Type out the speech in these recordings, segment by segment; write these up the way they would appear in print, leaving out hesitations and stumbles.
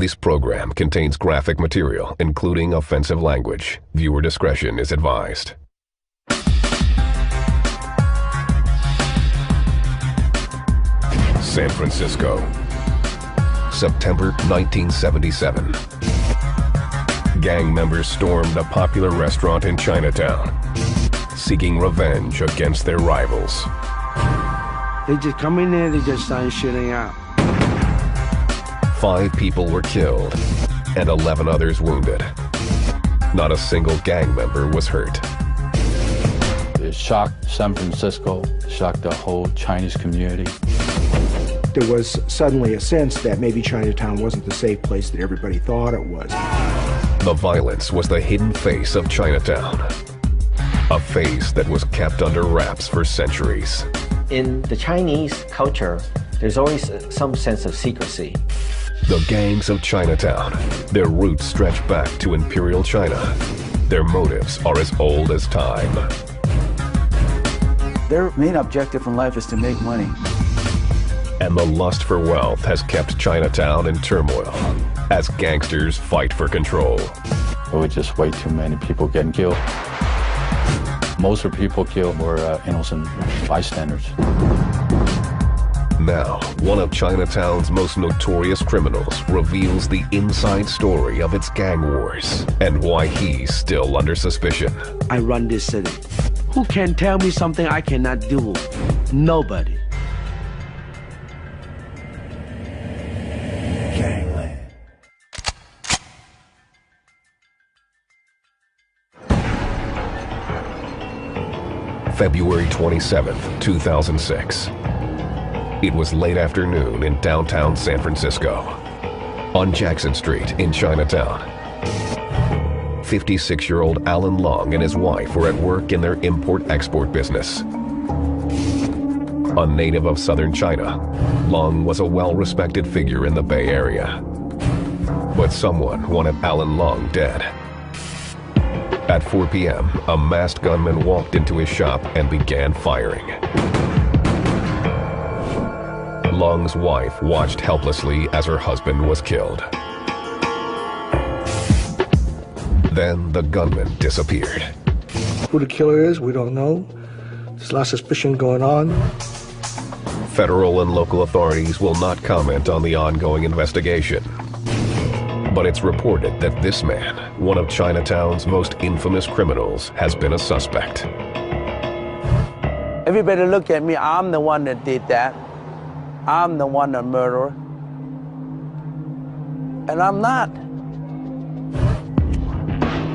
This program contains graphic material, including offensive language. Viewer discretion is advised. San Francisco, September 1977. Gang members stormed a popular restaurant in Chinatown, seeking revenge against their rivals. They just come in there, they just started shooting out. 5 people were killed and 11 others wounded. Not a single gang member was hurt. It shocked San Francisco, shocked the whole Chinese community. There was suddenly a sense that maybe Chinatown wasn't the safe place that everybody thought it was. The violence was the hidden face of Chinatown, a face that was kept under wraps for centuries. In the Chinese culture, there's always some sense of secrecy. The gangs of Chinatown, their roots stretch back to Imperial China. Their motives are as old as time. Their main objective in life is to make money. And the lust for wealth has kept Chinatown in turmoil as gangsters fight for control. There were just way too many people getting killed. Most of the people killed were innocent bystanders. Now, one of Chinatown's most notorious criminals reveals the inside story of its gang wars and why he's still under suspicion. I run this city. Who can tell me something I cannot do? Nobody. Gangland. February 27th, 2006. It was late afternoon in downtown San Francisco. On Jackson Street in Chinatown, 56-year-old Alan Long and his wife were at work in their import-export business. A native of southern China, Long was a well-respected figure in the Bay Area. But someone wanted Alan Long dead. At 4 p.m., a masked gunman walked into his shop and began firing. Long's wife watched helplessly as her husband was killed. Then the gunman disappeared. Who the killer is, we don't know. There's a lot of suspicion going on. Federal and local authorities will not comment on the ongoing investigation. But it's reported that this man, one of Chinatown's most infamous criminals, has been a suspect. Everybody look at me, I'm the one that did that. I'm the one that murdered. And I'm not.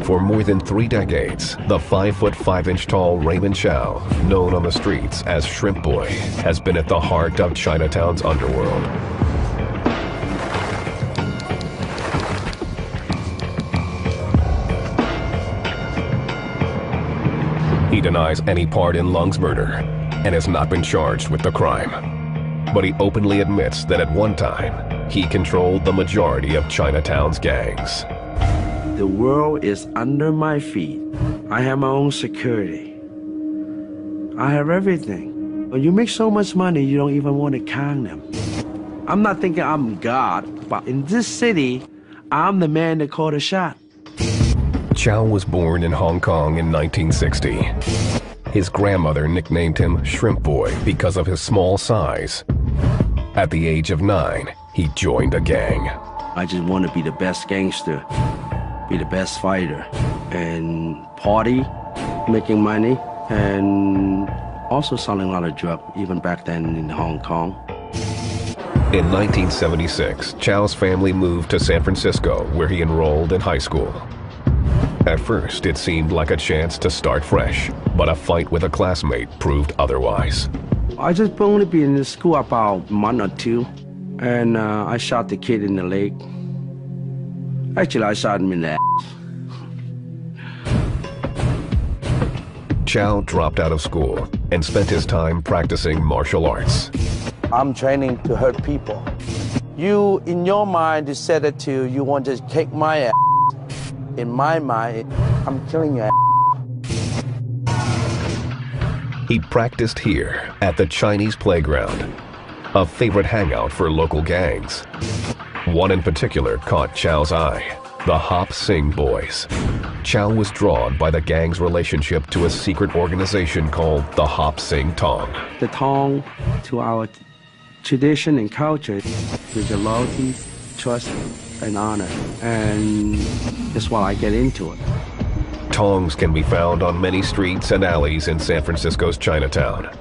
For more than 3 decades, the 5'5" Raymond Chow, known on the streets as Shrimp Boy, has been at the heart of Chinatown's underworld. He denies any part in Lung's murder and has not been charged with the crime. But he openly admits that at one time, he controlled the majority of Chinatown's gangs. The world is under my feet. I have my own security. I have everything. When you make so much money, you don't even want to count them. I'm not thinking I'm God, but in this city, I'm the man that called a shot. Chow was born in Hong Kong in 1960. His grandmother nicknamed him Shrimp Boy because of his small size. At the age of 9, he joined a gang. I just want to be the best gangster, be the best fighter, and party, making money, and also selling a lot of drugs, even back then in Hong Kong. In 1976, Chow's family moved to San Francisco, where he enrolled in high school. At first, it seemed like a chance to start fresh, but a fight with a classmate proved otherwise. I just only been in the school about a month or 2, and I shot the kid in the leg. Actually, I shot him in the ass. Chow dropped out of school and spent his time practicing martial arts. I'm training to hurt people. You, in your mind, decided you want to kick my ass. In my mind, I'm killing your ass. He practiced here at the Chinese playground, a favorite hangout for local gangs. One in particular caught Chow's eye, the Hop Sing Boys. Chow was drawn by the gang's relationship to a secret organization called the Hop Sing Tong. The Tong, to our tradition and culture, is a loyalty, trust, and honor. And that's why I get into it. Tongs can be found on many streets and alleys in San Francisco's Chinatown.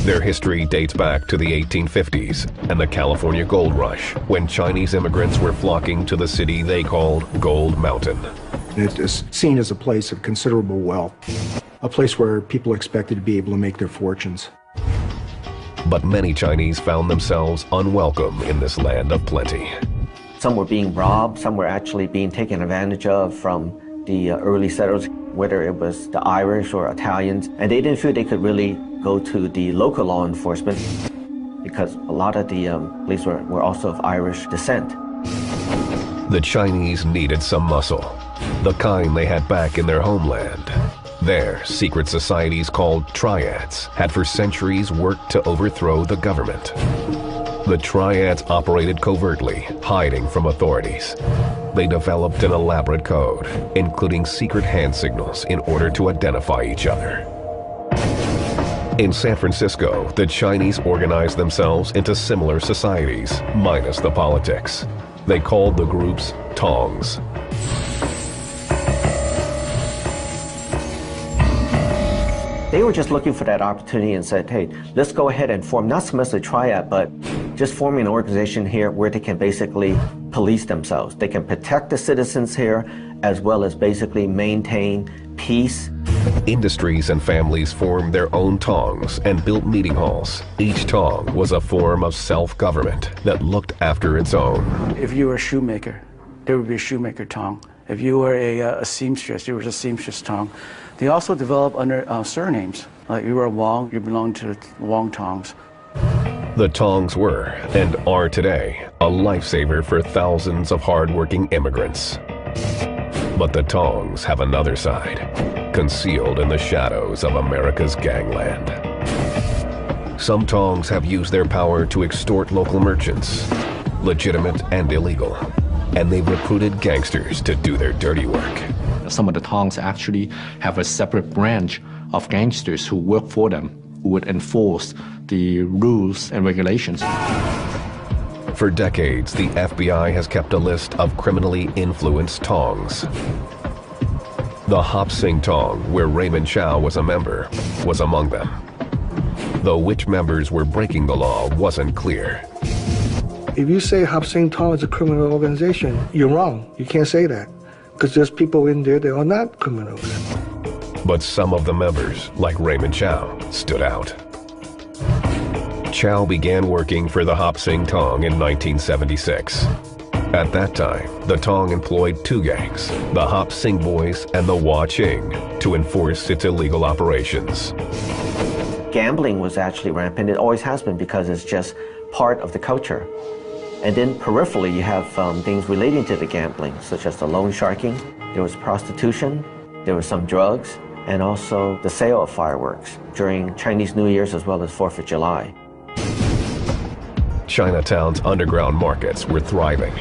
Their history dates back to the 1850s and the California Gold Rush, when Chinese immigrants were flocking to the city they called Gold Mountain. It is seen as a place of considerable wealth, a place where people expected to be able to make their fortunes. But many Chinese found themselves unwelcome in this land of plenty. Some were being robbed, some were actually being taken advantage of from the early settlers, whether it was the Irish or Italians, and they didn't feel they could really go to the local law enforcement because a lot of the police were also of Irish descent. The Chinese needed some muscle, the kind they had back in their homeland. Their secret societies called triads had for centuries worked to overthrow the government. The triads operated covertly, hiding from authorities. They developed an elaborate code, including secret hand signals in order to identify each other. In San Francisco, the Chinese organized themselves into similar societies, minus the politics. They called the groups Tongs. They were just looking for that opportunity and said, hey, let's go ahead and form not so much a triad, but just forming an organization here where they can basically police themselves. They can protect the citizens here as well as basically maintain peace. Industries and families formed their own tongs and built meeting halls. Each tong was a form of self-government that looked after its own. If you were a shoemaker, there would be a shoemaker tong. If you were a seamstress, there was a seamstress tong. They also developed under surnames. Like you were a Wong, you belonged to the Wong Tongs. The tongs were, and are today, a lifesaver for thousands of hardworking immigrants. But the tongs have another side, concealed in the shadows of America's gangland. Some tongs have used their power to extort local merchants, legitimate and illegal, and they've recruited gangsters to do their dirty work. Some of the tongs actually have a separate branch of gangsters who work for them, who would enforce the rules and regulations. For decades, the FBI has kept a list of criminally influenced tongs. The Hop Sing Tong, where Raymond Chow was a member, was among them. Though which members were breaking the law wasn't clear. If you say Hop Sing Tong is a criminal organization, you're wrong. You can't say that. Because there's people in there that are not criminals. But some of the members, like Raymond Chow, stood out. Chow began working for the Hop Sing Tong in 1976. At that time, the Tong employed two gangs, the Hop Sing Boys and the Hua Ching, to enforce its illegal operations. Gambling was actually rampant. It always has been because it's just part of the culture. And then peripherally, you have things relating to the gambling, such as the loan sharking. There was prostitution, there was some drugs, and also the sale of fireworks during Chinese New Year's as well as 4th of July. Chinatown's underground markets were thriving.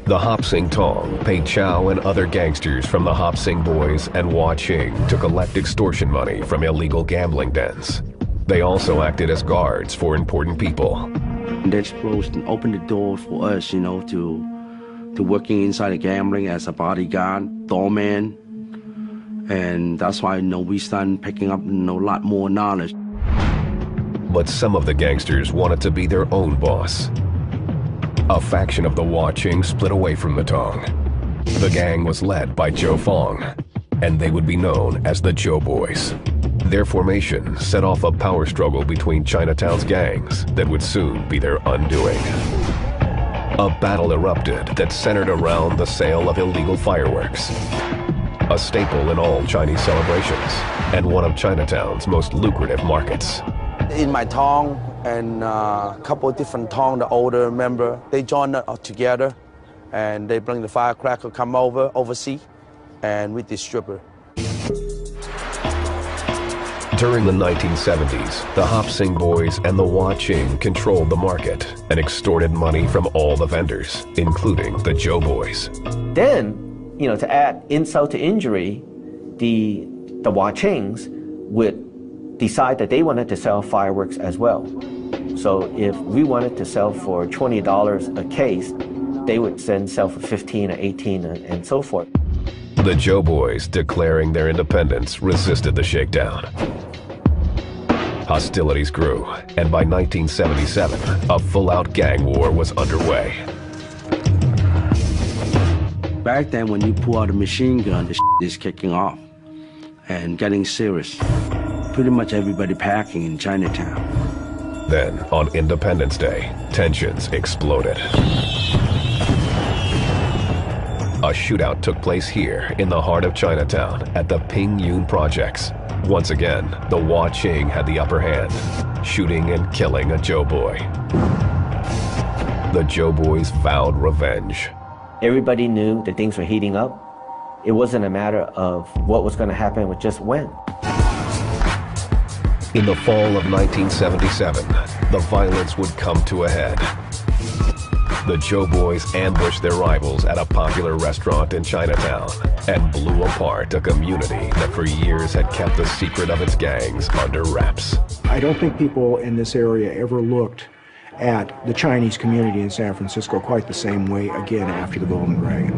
The Hop Sing Tong paid Chow and other gangsters from the Hop Sing Boys and Hua Ching to collect extortion money from illegal gambling dens. They also acted as guards for important people. They closed and opened the door for us, to working inside the gambling as a bodyguard, doorman. And that's why, we started picking up, a lot more knowledge. But some of the gangsters wanted to be their own boss. A faction of the Hua Ching split away from the Tong. The gang was led by Joe Fong, and they would be known as the Joe Boys. Their formation set off a power struggle between Chinatown's gangs that would soon be their undoing. A battle erupted that centered around the sale of illegal fireworks, a staple in all Chinese celebrations, and one of Chinatown's most lucrative markets. In my Tong and a couple of different Tong, the older member, they joined together and they bring the firecracker, come overseas, and we distribute. During the 1970s, the Hop Sing boys and the Hua Qing controlled the market and extorted money from all the vendors, including the Joe boys. Then, to add insult to injury, the Hua Qings would decide that they wanted to sell fireworks as well. So if we wanted to sell for $20 a case, they would then sell for 15 or 18 and so forth. The Joe boys, declaring their independence, resisted the shakedown. Hostilities grew, and by 1977, a full-out gang war was underway. Back then, when you pull out a machine gun, the is kicking off and getting serious. Pretty much everybody packing in Chinatown. Then, on Independence Day, tensions exploded. A shootout took place here in the heart of Chinatown at the Ping Yun Projects. Once again, the Hua Qing had the upper hand, shooting and killing a Joe boy. The Joe boys vowed revenge. Everybody knew that things were heating up. It wasn't a matter of what was going to happen, but just when. In the fall of 1977, the violence would come to a head. The Joe boys ambushed their rivals at a popular restaurant in Chinatown and blew apart a community that for years had kept the secret of its gangs under wraps. I don't think people in this area ever looked at the Chinese community in San Francisco quite the same way again after the Golden Dragon.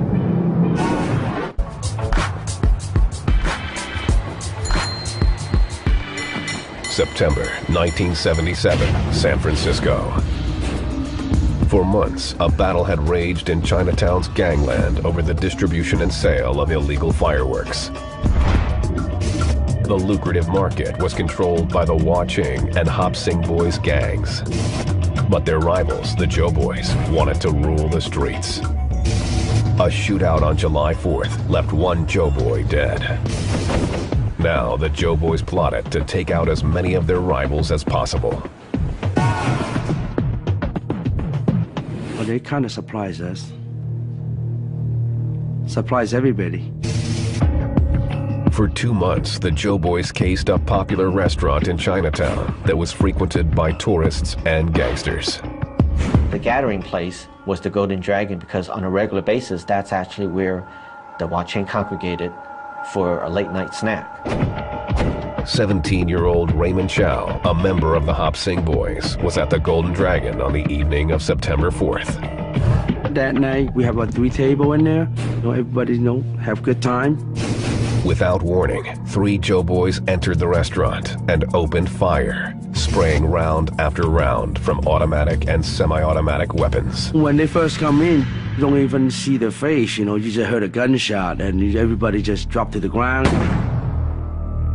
September 1977, San Francisco. For months, a battle had raged in Chinatown's gangland over the distribution and sale of illegal fireworks. The lucrative market was controlled by the Hua Qing and Hop Sing boys gangs. But their rivals, the Joe boys, wanted to rule the streets. A shootout on July 4th left one Joe boy dead. Now, the Joe boys plotted to take out as many of their rivals as possible. Well, they kind of surprised us. Surprised everybody. For 2 months, the Joe boys cased a popular restaurant in Chinatown that was frequented by tourists and gangsters. The gathering place was the Golden Dragon because on a regular basis, that's actually where the Hua Qing congregated for a late-night snack. 17-year-old Raymond Chow, a member of the Hop Sing boys, was at the Golden Dragon on the evening of September 4th. That night, we have a 3 table in there. Everybody, have good time. Without warning, 3 Joe boys entered the restaurant and opened fire, spraying round after round from automatic and semi-automatic weapons. When they first come in, you don't even see their face, you just heard a gunshot and everybody just dropped to the ground.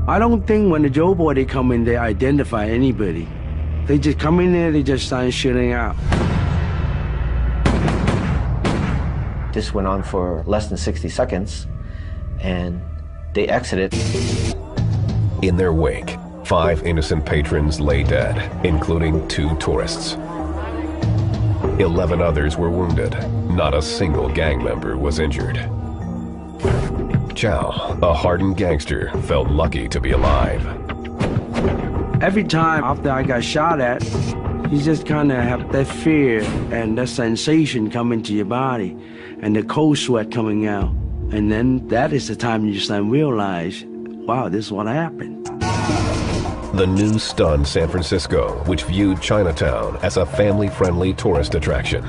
I don't think when the Joe boy, they come in, they identify anybody. They just come in there, they just start shooting out. This went on for less than 60 seconds, and they exited. In their wake, 5 innocent patrons lay dead, including 2 tourists. 11 others were wounded. Not a single gang member was injured. Chow, a hardened gangster, felt lucky to be alive. Every time after I got shot at, you just kind of have that fear and that sensation come into your body and the cold sweat coming out. And then that is the time you just realize, wow, this is what happened. The news stunned San Francisco, which viewed Chinatown as a family-friendly tourist attraction.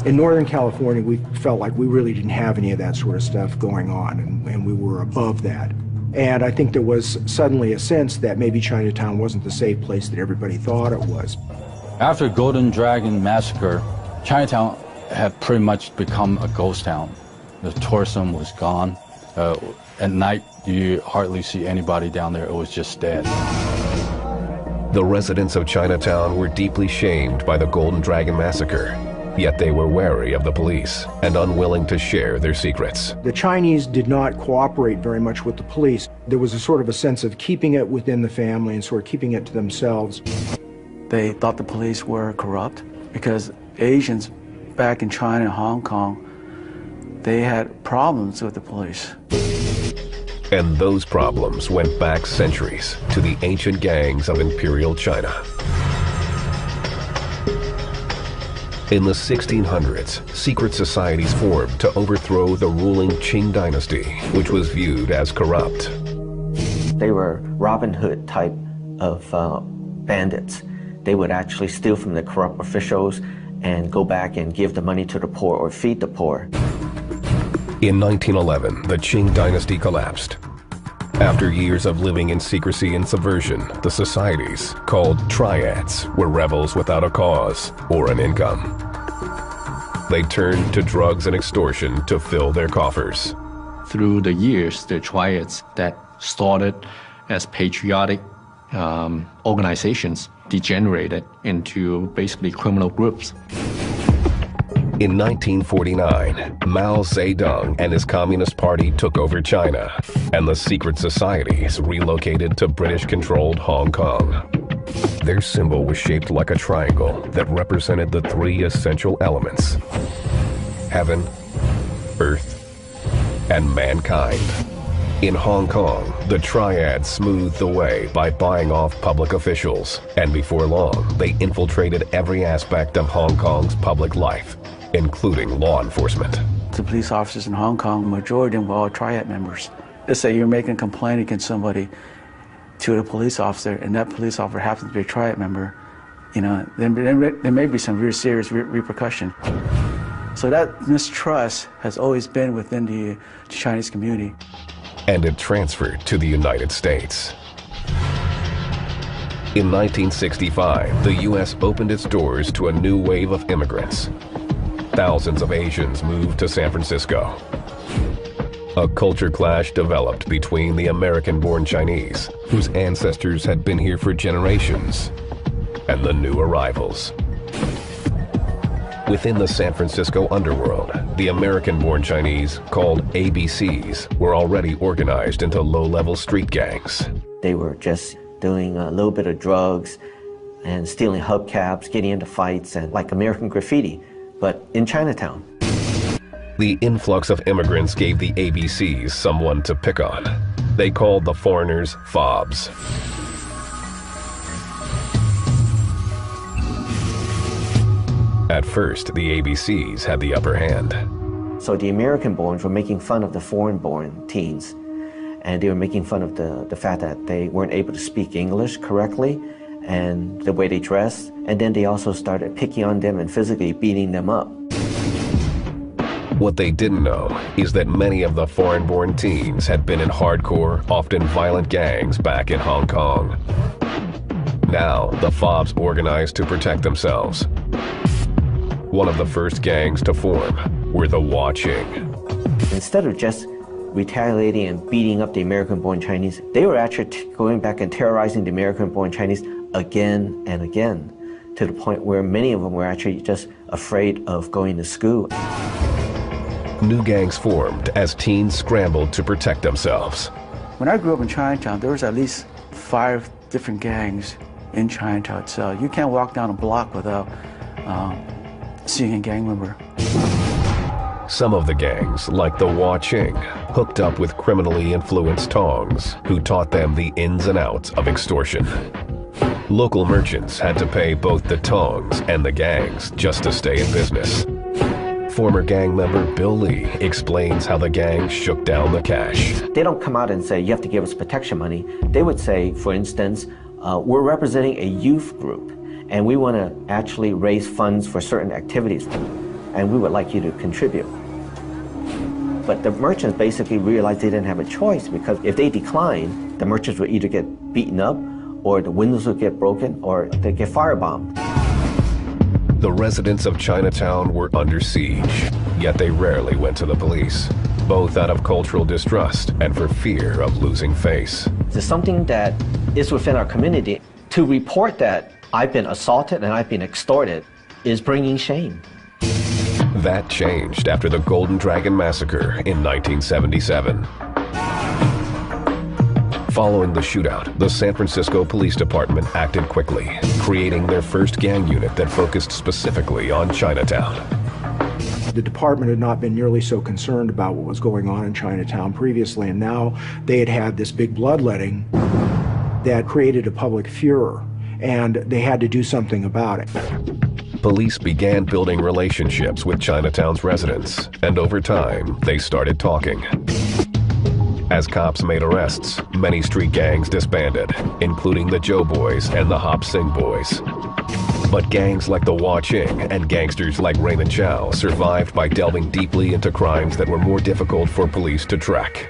In Northern California, we felt like we really didn't have any of that sort of stuff going on, and we were above that. And I think there was suddenly a sense that maybe Chinatown wasn't the safe place that everybody thought it was. After Golden Dragon massacre, Chinatown had pretty much become a ghost town. The tourism was gone. At night, you hardly see anybody down there. It was just dead. The residents of Chinatown were deeply shamed by the Golden Dragon massacre, yet they were wary of the police and unwilling to share their secrets. The Chinese did not cooperate very much with the police. There was a sort of a sense of keeping it within the family and sort of keeping it to themselves. They thought the police were corrupt because Asians back in China and Hong Kong, they had problems with the police. And those problems went back centuries to the ancient gangs of Imperial China. In the 1600s, secret societies formed to overthrow the ruling Qing dynasty, which was viewed as corrupt. They were Robin Hood type of bandits. They would actually steal from the corrupt officials and go back and give the money to the poor or feed the poor. In 1911, the Qing dynasty collapsed. After years of living in secrecy and subversion, the societies, called triads, were rebels without a cause or an income. They turned to drugs and extortion to fill their coffers. Through the years, the triads that started as patriotic organizations degenerated into basically criminal groups. In 1949, Mao Zedong and his Communist Party took over China, and the secret societies relocated to British-controlled Hong Kong. Their symbol was shaped like a triangle that represented the three essential elements: heaven, earth, and mankind. In Hong Kong, the triad smoothed the way by buying off public officials, and before long, they infiltrated every aspect of Hong Kong's public life, including law enforcement. The police officers in Hong Kong, majority of them were all triad members. Let's say you're making a complaint against somebody to a police officer, and that police officer happens to be a triad member, you know, then there may be some very serious repercussion. So that mistrust has always been within the Chinese community. And it transferred to the United States. In 1965, the U.S. opened its doors to a new wave of immigrants. Thousands of Asians moved to San Francisco. A culture clash developed between the American-born Chinese, whose ancestors had been here for generations, and the new arrivals. Within the San Francisco underworld, the American-born Chinese, called ABCs, were already organized into low-level street gangs. They were just doing a little bit of drugs and stealing hubcaps, getting into fights, and like American graffiti, but in Chinatown. The influx of immigrants gave the ABCs someone to pick on. They called the foreigners fobs. At first, the ABCs had the upper hand. So the American-borns were making fun of the foreign-born teens, and they were making fun of the fact that they weren't able to speak English correctly and the way they dressed, and then they also started picking on them and physically beating them up. What they didn't know is that many of the foreign-born teens had been in hardcore, often violent gangs back in Hong Kong. Now, the fobs organized to protect themselves. One of the first gangs to form were the Qing. Instead of just retaliating and beating up the American-born Chinese, they were actually going back and terrorizing the American-born Chinese again and again, to the point where many of them were actually just afraid of going to school. New gangs formed as teens scrambled to protect themselves. When I grew up in Chinatown, there was at least 5 different gangs in Chinatown itself. You can't walk down a block without seeing a gang member. Some of the gangs, like the Qing, hooked up with criminally influenced Tongs, who taught them the ins and outs of extortion. Local merchants had to pay both the Tongs and the gangs just to stay in business. Former gang member Bill Lee explains how the gangs shook down the cash. They don't come out and say, you have to give us protection money. They would say, for instance, we're representing a youth group, and we want to actually raise funds for certain activities, and we would like you to contribute. But the merchants basically realized they didn't have a choice, because if they declined, the merchants would either get beaten up, or the windows would get broken, or they'd get firebombed. The residents of Chinatown were under siege, yet they rarely went to the police, both out of cultural distrust and for fear of losing face. There's something that is within our community. To report that I've been assaulted and I've been extorted is bringing shame. That changed after the Golden Dragon Massacre in 1977. Following the shootout, the San Francisco Police Department acted quickly, creating their first gang unit that focused specifically on Chinatown. The department had not been nearly so concerned about what was going on in Chinatown previously, and now they had had this big bloodletting that created a public furor, and they had to do something about it. Police began building relationships with Chinatown's residents, and over time, they started talking. As cops made arrests, many street gangs disbanded, including the Joe Boys and the Hop Sing Boys. But gangs like the Wah Ching and gangsters like Raymond Chow survived by delving deeply into crimes that were more difficult for police to track.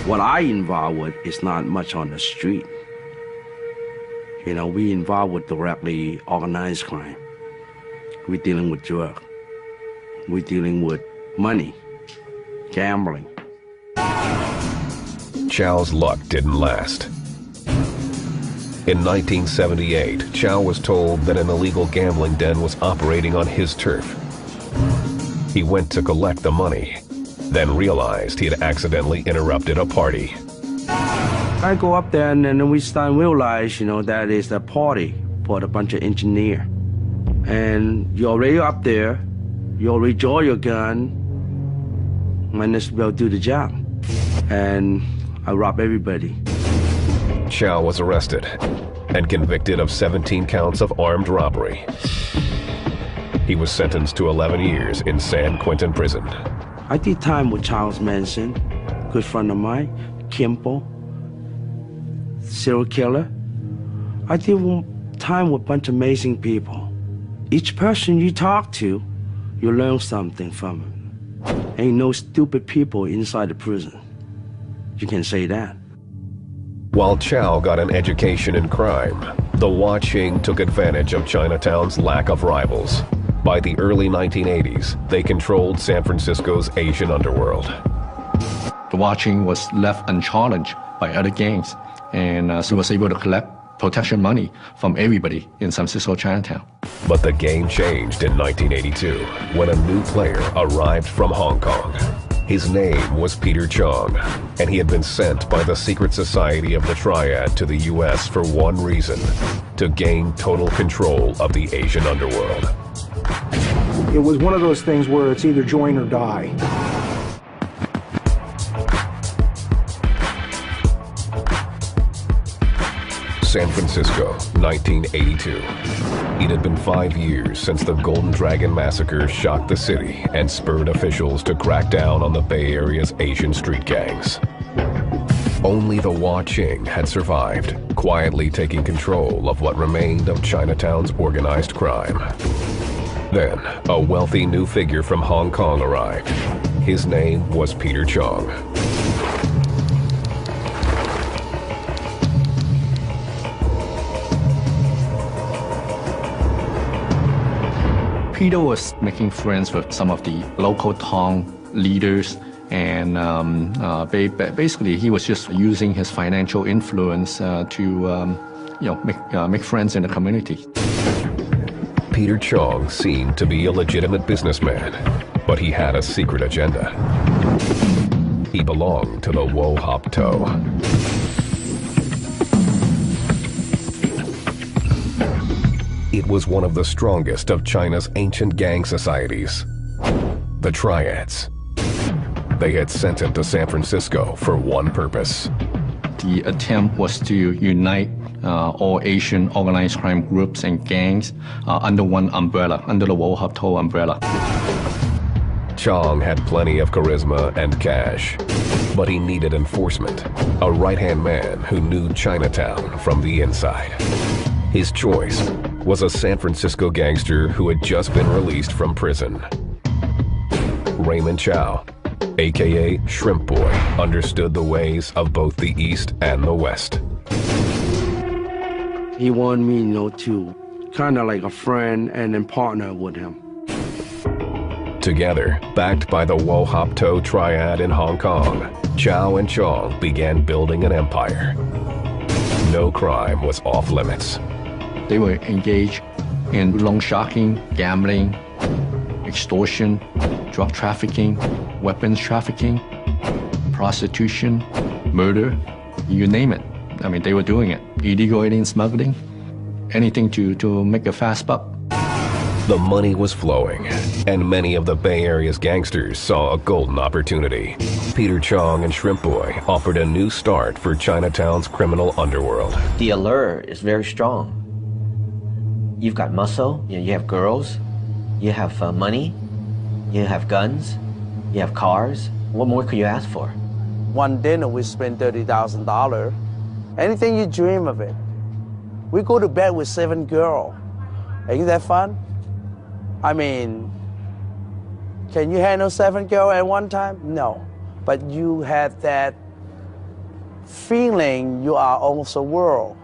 What I involved with is not much on the street. You know, we involved with directly organized crime. We're dealing with drugs. We're dealing with money, gambling. Chow's luck didn't last. In 1978, Chow was told that an illegal gambling den was operating on his turf. He went to collect the money, then realized he had accidentally interrupted a party. I go up there and then we start to realize, you know, that is a party for a bunch of engineers. And you're already up there, you already draw your gun, and let's go do the job. And I rob everybody. Chow was arrested and convicted of 17 counts of armed robbery. He was sentenced to 11 years in San Quentin prison. I did time with Charles Manson, good friend of mine, Kimpo, serial killer. I did time with a bunch of amazing people. Each person you talk to, you learn something from them. Ain't no stupid people inside the prison. You can say that. While Chow got an education in crime, the Wah Ching took advantage of Chinatown's lack of rivals. By the early 1980s, they controlled San Francisco's Asian underworld. The Wah Ching was left unchallenged by other gangs, and so was able to collect protection money from everybody in San Francisco Chinatown. But the game changed in 1982 when a new player arrived from Hong Kong. His name was Peter Chong, and he had been sent by the secret society of the Triad to the U.S. for one reason: to gain total control of the Asian underworld. It was one of those things where it's either join or die. San Francisco, 1982. It had been 5 years since the Golden Dragon Massacre shocked the city and spurred officials to crack down on the Bay Area's Asian street gangs. Only the Wah Ching had survived, quietly taking control of what remained of Chinatown's organized crime. Then, a wealthy new figure from Hong Kong arrived. His name was Peter Chong. Peter was making friends with some of the local town leaders, and basically he was just using his financial influence to make friends in the community. Peter Chong seemed to be a legitimate businessman, but he had a secret agenda. He belonged to the Wo Hop To. It was one of the strongest of China's ancient gang societies, the Triads. They had sent him to San Francisco for one purpose. The attempt was to unite all Asian organized crime groups and gangs under one umbrella, under the Wo Hop To umbrella. Chong had plenty of charisma and cash, but he needed enforcement, a right-hand man who knew Chinatown from the inside. His choice was a San Francisco gangster who had just been released from prison. Raymond Chow, aka Shrimp Boy, understood the ways of both the East and the West. He wanted me, you know, to kind of like a friend and then partner with him. Together, backed by the Wo Hop To Triad in Hong Kong, Chow and Chong began building an empire. No crime was off limits. They were engaged in loan sharking, gambling, extortion, drug trafficking, weapons trafficking, prostitution, murder, you name it. I mean, they were doing it. Illegal alien smuggling, anything to make a fast buck. The money was flowing, and many of the Bay Area's gangsters saw a golden opportunity. Peter Chong and Shrimp Boy offered a new start for Chinatown's criminal underworld. The allure is very strong. You've got muscle, you have girls, you have money, you have guns, you have cars. What more could you ask for? One dinner, we spend $30,000. Anything you dream of it. We go to bed with 7 girls. Ain't that fun? I mean, can you handle 7 girls at one time? No. But you have that feeling you are almost a world.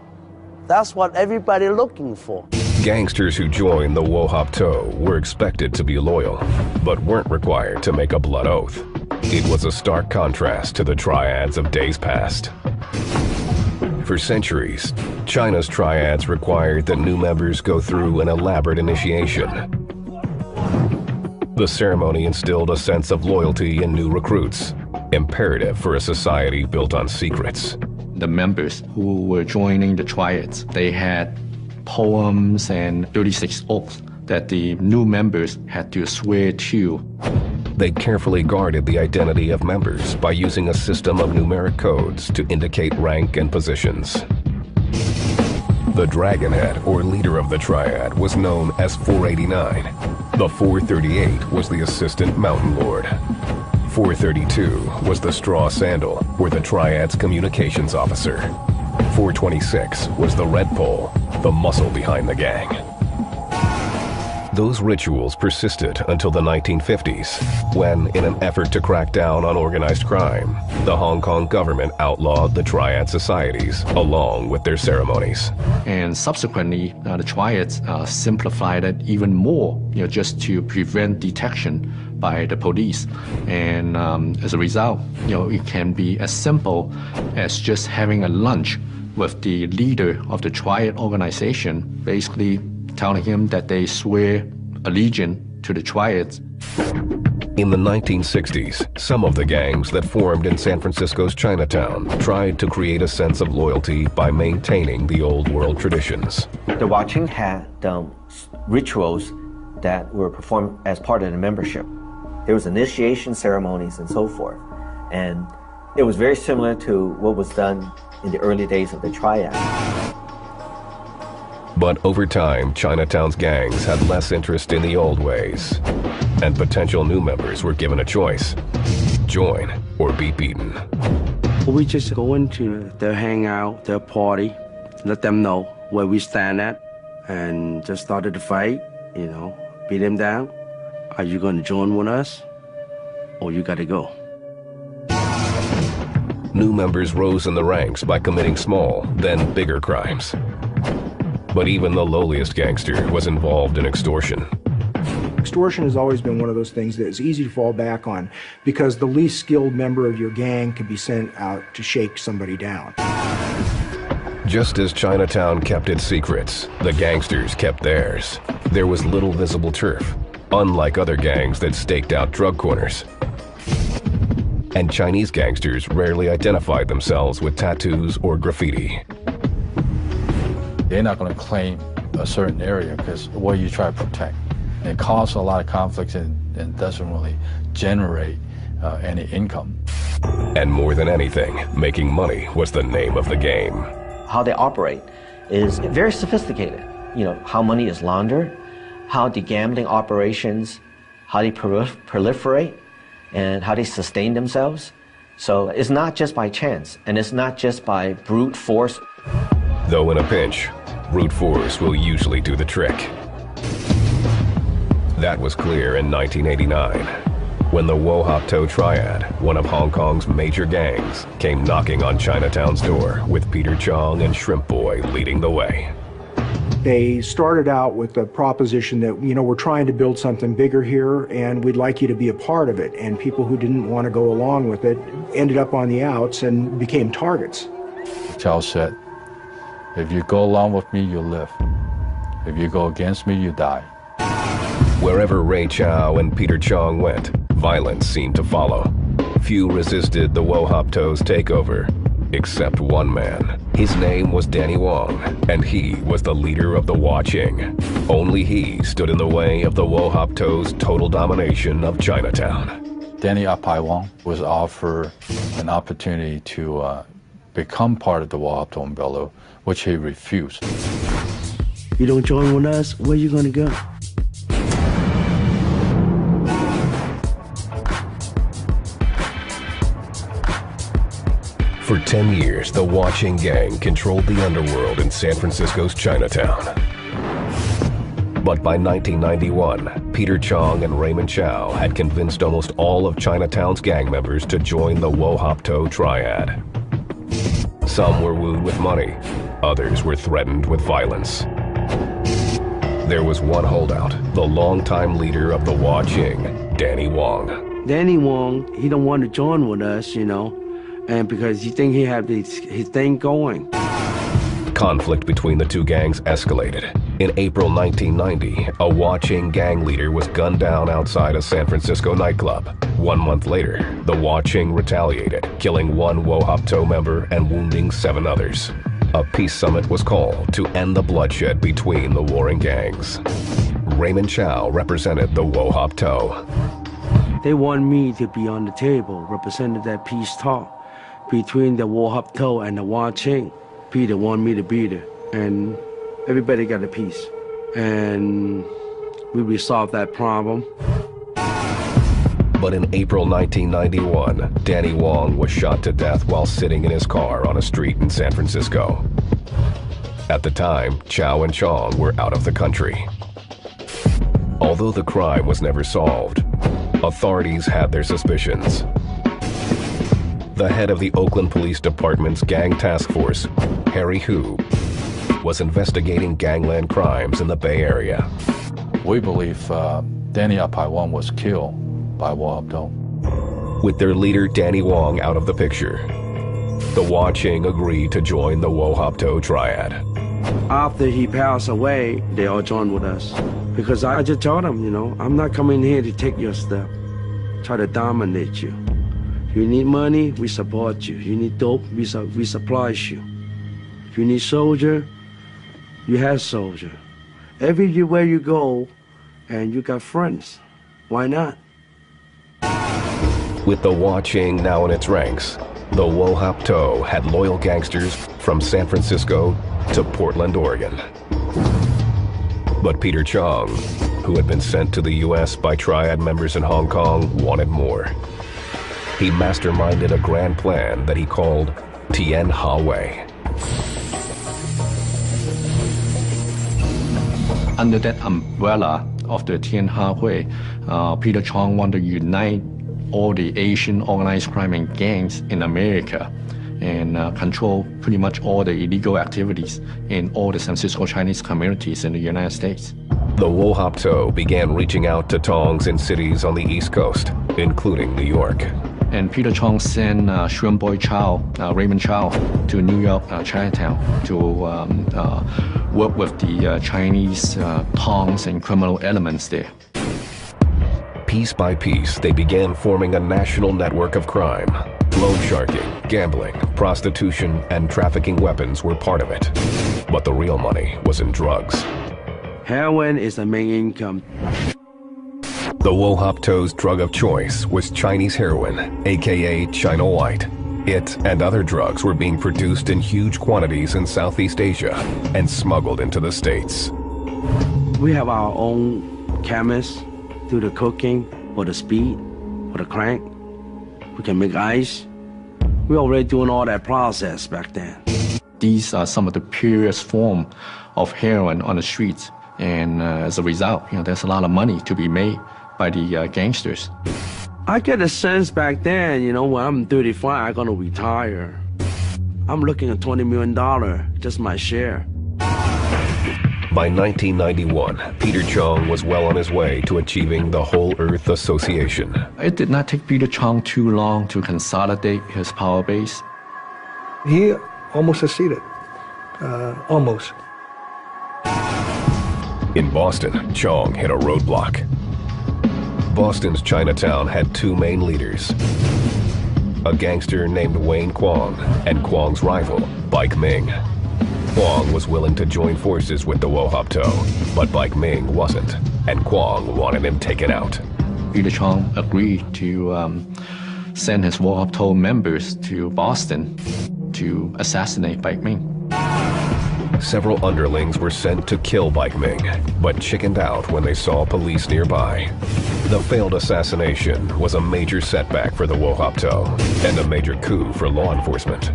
That's what everybody looking for. Gangsters who joined the Wo Hop To were expected to be loyal, but weren't required to make a blood oath. It was a stark contrast to the triads of days past. For centuries, China's triads required that new members go through an elaborate initiation. The ceremony instilled a sense of loyalty in new recruits, imperative for a society built on secrets. The members who were joining the triads, they had poems and 36 oaths that the new members had to swear to. They carefully guarded the identity of members by using a system of numeric codes to indicate rank and positions. The Dragonhead, or leader of the triad, was known as 489. The 438 was the assistant mountain lord. 432 was the straw sandal, or the triad's communications officer. 426 was the red pole, the muscle behind the gang. Those rituals persisted until the 1950s, when, in an effort to crack down on organized crime, the Hong Kong government outlawed the triad societies, along with their ceremonies. And subsequently, the triads simplified it even more, just to prevent detection by the police. And as a result, it can be as simple as just having a lunch with the leader of the triad organization, basically telling him that they swear allegiance to the triads. In the 1960s, some of the gangs that formed in San Francisco's Chinatown tried to create a sense of loyalty by maintaining the old world traditions. The Waching had rituals that were performed as part of the membership. There was initiation ceremonies and so forth. And it was very similar to what was done in the early days of the triad. But over time, Chinatown's gangs had less interest in the old ways, and potential new members were given a choice: join or be beaten. We just go into their hangout, their party, let them know where we stand at, and just started the fight, beat them down. Are you going to join with us, or you got to go? New members rose in the ranks by committing small, then bigger crimes. But even the lowliest gangster was involved in extortion. Extortion has always been one of those things that is easy to fall back on because the least skilled member of your gang can be sent out to shake somebody down. Just as Chinatown kept its secrets, the gangsters kept theirs. There was little visible turf, unlike other gangs that staked out drug corners. And Chinese gangsters rarely identified themselves with tattoos or graffiti. They're not going to claim a certain area because what you try to protect. It causes a lot of conflicts and doesn't really generate any income. And more than anything, making money was the name of the game. How they operate is very sophisticated. How money is laundered, how the gambling operations, how they proliferate, and how they sustain themselves. So it's not just by chance, and it's not just by brute force. Though in a pinch, brute force will usually do the trick. That was clear in 1989, when the Wo Hop To Triad, one of Hong Kong's major gangs, came knocking on Chinatown's door with Peter Chong and Shrimp Boy leading the way. They started out with the proposition that, we're trying to build something bigger here and we'd like you to be a part of it. And people who didn't want to go along with it ended up on the outs and became targets. Chow said, if you go along with me, you live. If you go against me, you die. Wherever Ray Chow and Peter Chong went, violence seemed to follow. Few resisted the Wo Hop To's takeover, except one man. His name was Danny Wong, and he was the leader of the Waching. Only he stood in the way of the Wo Hop To's total domination of Chinatown. Danny Apai Wong was offered an opportunity to become part of the Wo Hop To umbrella, which he refused. You don't join with us, where you gonna go? For 10 years, the Waching gang controlled the underworld in San Francisco's Chinatown. But by 1991, Peter Chong and Raymond Chow had convinced almost all of Chinatown's gang members to join the Wo Hop To triad. Some were wooed with money, others were threatened with violence. There was one holdout, the longtime leader of the Waching, Danny Wong. Danny Wong, he don't want to join with us, you know, and because he think he have his thing going. Conflict between the two gangs escalated. In April 1990, a Waching gang leader was gunned down outside a San Francisco nightclub. 1 month later, the Waching retaliated, killing one Wo Hop To member and wounding 7 others. A peace summit was called to end the bloodshed between the warring gangs. Raymond Chow represented the Wo Hop To. They want me to be on the table, representing that peace talk between the Wo Hop To and the Waching. Peter wanted me to be there, and everybody got a piece. And we resolved that problem. But in April 1991, Danny Wong was shot to death while sitting in his car on a street in San Francisco. At the time, Chow and Chong were out of the country. Although the crime was never solved, authorities had their suspicions. The head of the Oakland Police Department's Gang Task Force, Harry Hu, was investigating gangland crimes in the Bay Area. We believe Danny Apai Wong was killed by Wo Hop To. With their leader Danny Wong out of the picture, the Waching agreed to join the Wo Hop To triad. After he passed away, they all joined with us. Because I just told them, you know, I'm not coming here to take your stuff, try to dominate you. You need money, we support you. You need dope, we supply you. If you need soldier, you have soldier. Everywhere you go, and you got friends, why not? With the Waching now in its ranks, the Wo Hop To had loyal gangsters from San Francisco to Portland, Oregon. But Peter Chong, who had been sent to the U.S. by triad members in Hong Kong, wanted more. He masterminded a grand plan that he called Tien Ha Wei. Under that umbrella of the Tien Ha Wei, Peter Chong wanted to unite all the Asian organized crime and gangs in America and control pretty much all the illegal activities in all the San Francisco Chinese communities in the United States. The Wo Hop To began reaching out to Tongs in cities on the East Coast, including New York. And Peter Chong sent Xuan Boy Chow, Raymond Chow, to New York, Chinatown, to work with the Chinese Tongs and criminal elements there. Piece by piece, they began forming a national network of crime. Loan sharking, gambling, prostitution, and trafficking weapons were part of it. But the real money was in drugs. Heroin is the main income. The Wo Hop To's drug of choice was Chinese heroin, aka China White. It and other drugs were being produced in huge quantities in Southeast Asia and smuggled into the States. We have our own chemists do the cooking, or the speed, or the crank. We can make ice. We're already doing all that process back then. These are some of the purest form of heroin on the streets. And as a result, there's a lot of money to be made by the gangsters. I get a sense back then, when I'm 35, I'm gonna retire. I'm looking at $20 million, just my share. By 1991, Peter Chong was well on his way to achieving the Whole Earth Association. It did not take Peter Chong too long to consolidate his power base. He almost succeeded, almost. In Boston, Chong hit a roadblock. Boston's Chinatown had two main leaders. a gangster named Wayne Kwong and Kwong's rival, Bike Ming. Kwong was willing to join forces with the Wo Hop To, but Bike Ming wasn't, and Kwong wanted him taken out. Peter Chong agreed to send his Wo Hop To members to Boston to assassinate Bike Ming. Several underlings were sent to kill Bike Ming, but chickened out when they saw police nearby. The failed assassination was a major setback for the Wo Hop To and a major coup for law enforcement.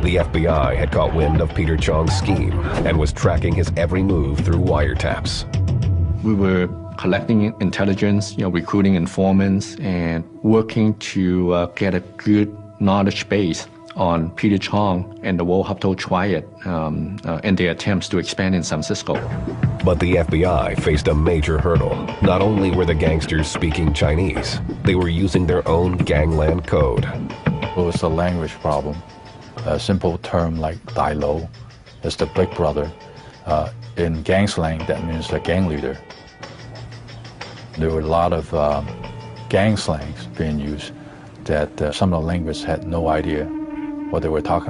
The FBI had caught wind of Peter Chong's scheme and was tracking his every move through wiretaps. We were collecting intelligence, recruiting informants, and working to get a good knowledge base on Peter Chong and the Wo Hop To triad in their attempts to expand in San Francisco. But the FBI faced a major hurdle. Not only were the gangsters speaking Chinese, they were using their own gangland code. It was a language problem. A simple term like Dai Lo is the big brother. In gang slang, that means the gang leader. There were a lot of gang slangs being used that some of the linguists had no idea what they were talking